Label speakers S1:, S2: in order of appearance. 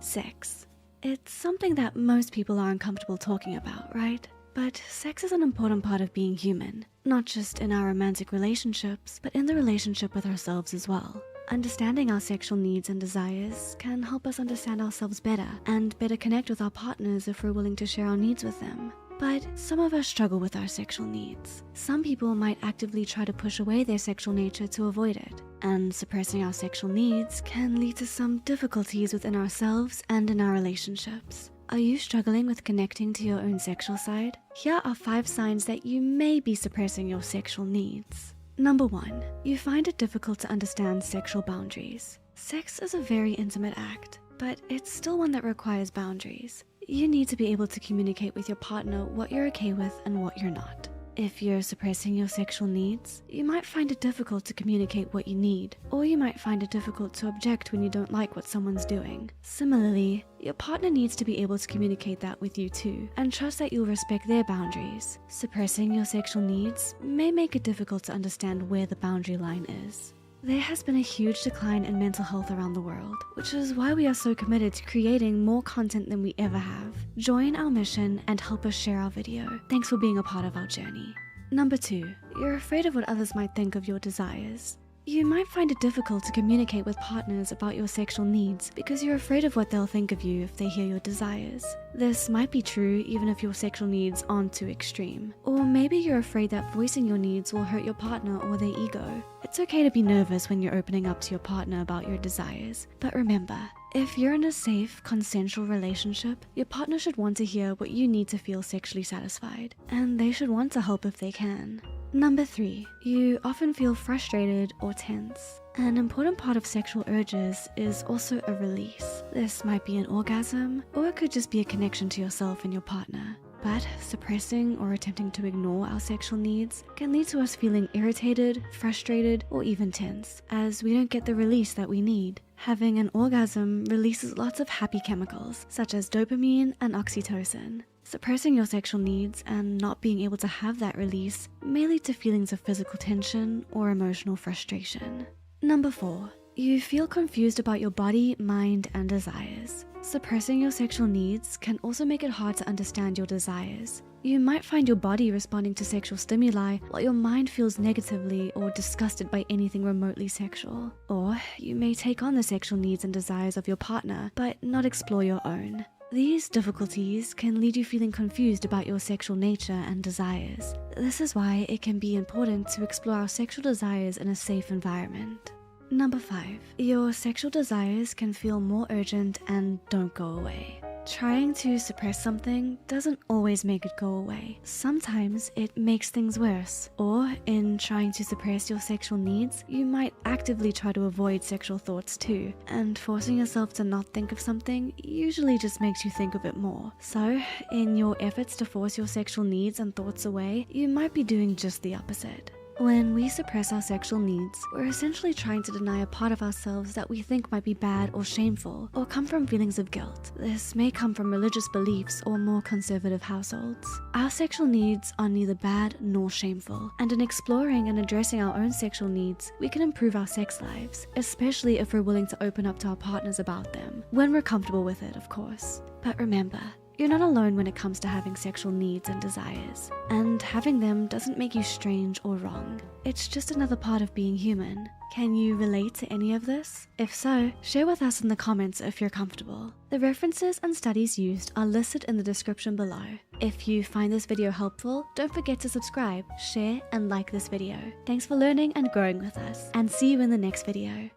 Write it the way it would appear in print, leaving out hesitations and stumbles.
S1: Sex. It's something that most people are uncomfortable talking about, right? But sex is an important part of being human, not just in our romantic relationships, but in the relationship with ourselves as well. Understanding our sexual needs and desires can help us understand ourselves better and better connect with our partners if we're willing to share our needs with them. But some of us struggle with our sexual needs. Some people might actively try to push away their sexual nature to avoid it. And suppressing our sexual needs can lead to some difficulties within ourselves and in our relationships. Are you struggling with connecting to your own sexual side? Here are 5 signs that you may be suppressing your sexual needs. Number 1, you find it difficult to understand sexual boundaries. Sex is a very intimate act, but it's still one that requires boundaries. You need to be able to communicate with your partner what you're okay with and what you're not. If you're suppressing your sexual needs, you might find it difficult to communicate what you need, or you might find it difficult to object when you don't like what someone's doing. Similarly, your partner needs to be able to communicate that with you too, and trust that you'll respect their boundaries. Suppressing your sexual needs may make it difficult to understand where the boundary line is. There has been a huge decline in mental health around the world, which is why we are so committed to creating more content than we ever have. Join our mission and help us share our video. Thanks for being a part of our journey. Number 2, you're afraid of what others might think of your desires. You might find it difficult to communicate with partners about your sexual needs because you're afraid of what they'll think of you if they hear your desires. This might be true even if your sexual needs aren't too extreme. Or maybe you're afraid that voicing your needs will hurt your partner or their ego. It's okay to be nervous when you're opening up to your partner about your desires. But remember, if you're in a safe, consensual relationship, your partner should want to hear what you need to feel sexually satisfied, and they should want to help if they can. Number 3, you often feel frustrated or tense. An important part of sexual urges is also a release. This might be an orgasm, or it could just be a connection to yourself and your partner. But suppressing or attempting to ignore our sexual needs can lead to us feeling irritated, frustrated, or even tense, as we don't get the release that we need. Having an orgasm releases lots of happy chemicals, such as dopamine and oxytocin. Suppressing your sexual needs and not being able to have that release may lead to feelings of physical tension or emotional frustration. Number 4, you feel confused about your body, mind, and desires. Suppressing your sexual needs can also make it hard to understand your desires. You might find your body responding to sexual stimuli while your mind feels negatively or disgusted by anything remotely sexual. Or you may take on the sexual needs and desires of your partner, but not explore your own. These difficulties can lead you feeling confused about your sexual nature and desires. This is why it can be important to explore our sexual desires in a safe environment. Number 5, your sexual desires can feel more urgent and don't go away. Trying to suppress something doesn't always make it go away. Sometimes it makes things worse. Or in trying to suppress your sexual needs, you might actively try to avoid sexual thoughts too. And forcing yourself to not think of something usually just makes you think of it more. So, in your efforts to force your sexual needs and thoughts away, you might be doing just the opposite. When we suppress our sexual needs, we're essentially trying to deny a part of ourselves that we think might be bad or shameful, or come from feelings of guilt. This may come from religious beliefs or more conservative households. Our sexual needs are neither bad nor shameful, and in exploring and addressing our own sexual needs, we can improve our sex lives, especially if we're willing to open up to our partners about them, when we're comfortable with it, of course. But remember, you're not alone when it comes to having sexual needs and desires, and having them doesn't make you strange or wrong. It's just another part of being human. Can you relate to any of this? If so, share with us in the comments if you're comfortable. The references and studies used are listed in the description below. If you find this video helpful, don't forget to subscribe, share, and like this video. Thanks for learning and growing with us, and see you in the next video.